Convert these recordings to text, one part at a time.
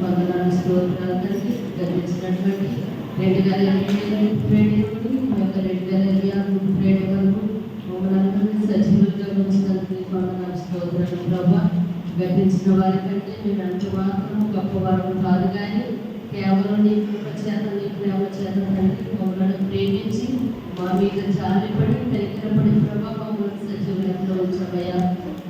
వందనాలు స్తోత్రాలు తండ్రి. గతించినటువంటి 2023 వరకు మమ్మల్ని సజీవులుగా ఉంచినందుకు వందనాలు స్తోత్రాలు ప్రభా. గతించిన వారి కంటే మీరు అంత మాత్రం గొప్పవారు కాదు, కానీ కేవలం నీ కృప చేత, నీ ప్రేమ చేత తండ్రి మమ్మల్ని ప్రేమించి మా మీద జాలిపడి కనికరపడి ప్రభా మమ్మల్ని సజీవులతో ఉంచబోయా.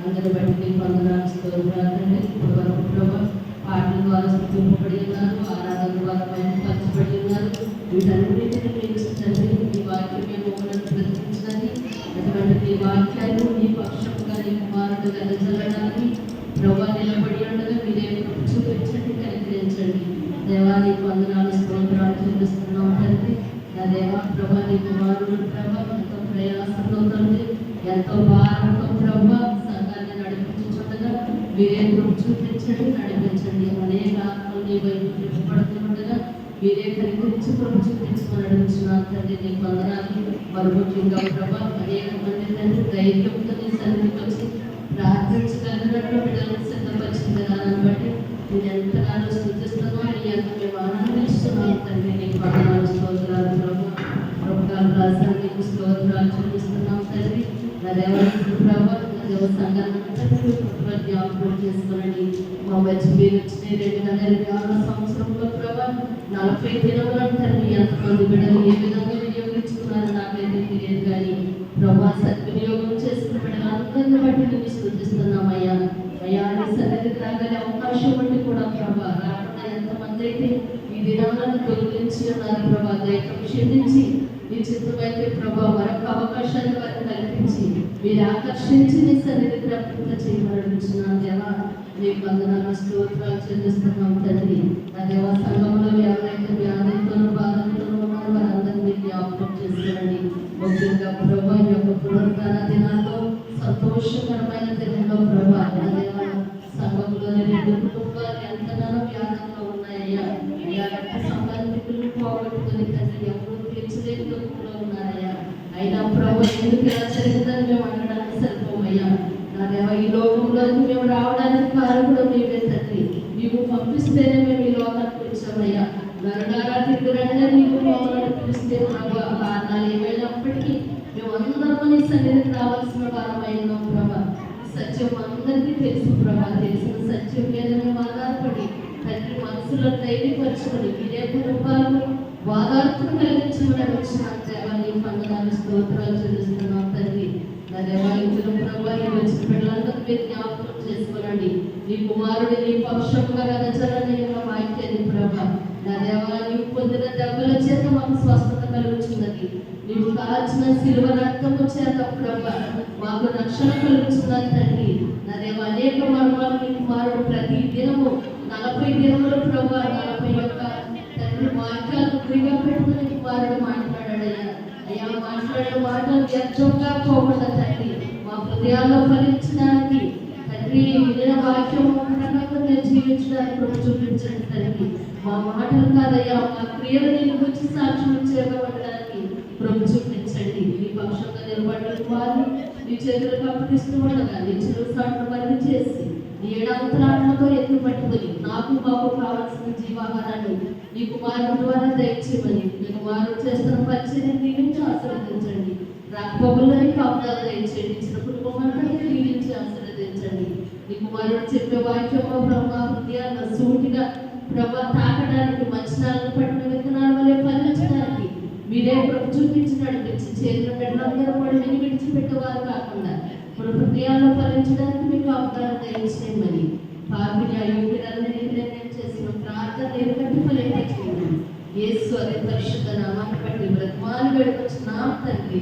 అందరి బట్టి నీకు వందనాలు స్తోత్రాలు తండ్రి. ఇప్పుడు వరకు ప్రభా పాటల ద్వారా స్థితింపబడి ఉన్నారు, ఆరాధన ద్వారా బయటపరచబడి ఉన్నారు. వీటన్నిటిని ప్రేమించండి. ఈ వాక్యం మమ్మల్ని ప్రశ్నించండి. అటువంటి ఈ వాక్యాన్ని నీ పక్షంగా నీ కుమారుడు వెదజల్లడానికి ప్రభా నిలబడి ఉండగా మీరే చూపించండి, కనికరించండి. దేవానికి వందనాలు స్తోత్రాలు చూపిస్తున్నాం తండ్రి. నా దేవా ప్రభా నీ కుమారుడు ప్రభా ఎంతో ప్రయాసంతో తండ్రి, ఎంతో భారంతో ప్రభా సంఘాన్ని నడిపించుండగా మీరే చూపించండి, నడిపించండి. అనేక ఆత్మలు నీ వైపు తిప్పబడుతుండగా మీరే కనికరించి ప్రభు చూపించమని అడుగుతున్నాను తండ్రి. నీకు వందనాలు. మరి ముఖ్యంగా ప్రభా అనేక మంది తండ్రి ధైర్యంతో నీ సన్నిధికి వచ్చి ప్రార్థించగలిగినట్లు బిడ్డలను సిద్ధపరిచిన విధానాన్ని బట్టి నేను ఎంతగానో స్థుతిస్తున్నాను. ఎంత మేము ఆనందిస్తున్నాను తండ్రి. నీకు వందనాలు స్తోత్రాలు ప్రభా. ప్రభుత్వాలు రాసిన నీకు స్తోత్రాలు చూపిస్తున్నాం తండ్రి. నా దేవాలయ ప్రభా దేవ సంఘాన్ని జ్ఞాపకం చేసుకోనండి. మా వచ్చి మీరు వచ్చిన 2026 సంవత్సరంలో ప్రభా 40 దినములను తండ్రి ఎంతమంది బిడ్డలు ఏ విధంగా వినియోగించుకున్నారో నాకైతే తెలియదు, కానీ ప్రభా సద్వినియోగం చేసుకున్న బిడ్డలందరిని బట్టి నేను స్థుతిస్తున్నామయ్యా. అయ్యా నీ సన్నిధికి రాగలే అవకాశం బట్టి కూడా ప్రభా రాకుండా ఎంతమంది అయితే ఈ దినాలను తొలగించి ఉన్నారు ప్రభా, దైవం క్షమించి నీ చిత్తమైతే ప్రభా మరొక అవకాశాన్ని వారికి కల్పించి మీరు ఆకర్షించి నీ సన్నిధికి రక్షణ చేయబడుతున్నాను దేవా. నీకు వందనాలు స్తోత్రాలు చెల్లిస్తున్నాం తండ్రి. నా దేవా సంఘంలో ఎవరైతే వ్యాధితోనూ బాధలతోనూ ఉన్నారో వారందరినీ జ్ఞాపకం చేసుకోండి. ముఖ్యంగా ప్రభా ఈ యొక్క పునరుద్ధరణ దినాల్లో సంతోషకరమైన దినంలో ప్రభా నా దేవా సంఘంలోని 2 కుటుంబాలు ఎంతగానో వ్యాధంలో ఉన్నాయ్యా. అయ్యా సంబంధికులను పోగొట్టుకుని తండ్రి ఎవరు తీర్చలేని దుఃఖంలో ఉన్నారయ్యా. అయినా ప్రభు ఎందుకు ఇలా జరిగిందని మేము అనడానికి సరిపోమయ్యా. నా దేవ ఈ లోకంలోకి మేము రావడానికి కారణం నీవే తండ్రి. నీవు పంపిస్తేనే మేము ఈ లోకానికి వచ్చామయ్యా. నరడారా తిరుగురంటే నీవు మమ్మల్ని పిలిస్తే ప్రభా కారణాలు ఏమైనప్పటికీ మేము అందరూ నీ సన్నిధికి రావాల్సిన వారమైనాం ప్రభా. సత్యం అందరికీ తెలుసు ప్రభా. తెలిసిన సత్యం మీద మేము ఆధారపడి తండ్రి మనసులో ధైర్యపరచుకొని మీరే కుటుంబాలను వాదార్థం కలిగించమని వచ్చిన దేవాన్ని వందనాలు స్తోత్రాలు చెల్లిస్తున్నాం తండ్రి. నా దేవాలయంలో ప్రభా ఈ వచ్చిన బిడ్డలందరూ మీరు జ్ఞాపకం చేసుకోనండి. నీ కుమారుడు నీ పక్షంగా వెదజల్లని వాక్యాన్ని ప్రభా. నా దేవాలయం పొందిన దెబ్బల చేత మాకు స్వస్థత కలుగుతున్నది. నీవు కాల్చిన శిలువ రక్తము చేత ప్రభా మాకు రక్షణ కలుగుతున్నది తండ్రి. నా దేవ అనేక మర్మాలు నీ కుమారుడు ప్రతి దినము 40 దినములు ప్రభా 40 యొక్క తండ్రి వాక్యాలు ప్రిగా పెట్టుకుని కుమారుడు మాట్లాడాడయ్యా. అయ్యా మాట్లాడిన మాటలు వ్యర్థంగా పోకుండా తండ్రి మా హృదయాల్లో ఫలించడానికి తండ్రి వినిన వాక్యం ప్రకారం నేను జీవించడానికి ప్రభు చూపించండి తండ్రి. మా మాటలు కాదయ్యా మా క్రియలు నేను గురించి సాక్ష్యం చేయబడడానికి ప్రభు చూపించండి. నీ పక్షంగా నిలబడిన వారు నీ చేతులకు అప్పగిస్తూ ఉండగా నీ చిరుసాట్లు మరిగి చేసి నీ ఏడాంతరాత్మతో ఎత్తు పట్టుకొని నాకు మాకు కావాల్సిన జీవాహారాన్ని నీ కుమారుడు ద్వారా దయచేయమని నీ కుమారుడు చేస్తున్న పరిచయం దీవించి ఆశీర్వదించండి. రాకపోకల్లోని కాపుదాలు దయచేయండి. ఇచ్చిన కుటుంబం అంతా దీవించి ఆశీర్వదించండి. నీ కుమారుడు చెప్పే వాక్యమో బ్రహ్మ హృదయాన్ని సూటిగా ప్రభా తాకడానికి మంచినాలను పట్టిన విత్తనాల వల్లే ఫలించడానికి మీరే ప్రభు చూపించి నడిపించి చేతుల బిడ్డలందరూ వాళ్ళని విడిచిపెట్టేవారు కాకుండా మన హృదయాల్లో ఫలించడానికి మీకు అవకాశం దయచేయమని పాపిని అయోగ్యులందరినీ నేను చేసిన ప్రార్థన ఎందుకంటే ఫలింపచేయమని యేసు అతి పరిశుద్ధ నామాన్ని బట్టి బ్రహ్మాన్ని వేడుకొచ్చున్నాం తండ్రి.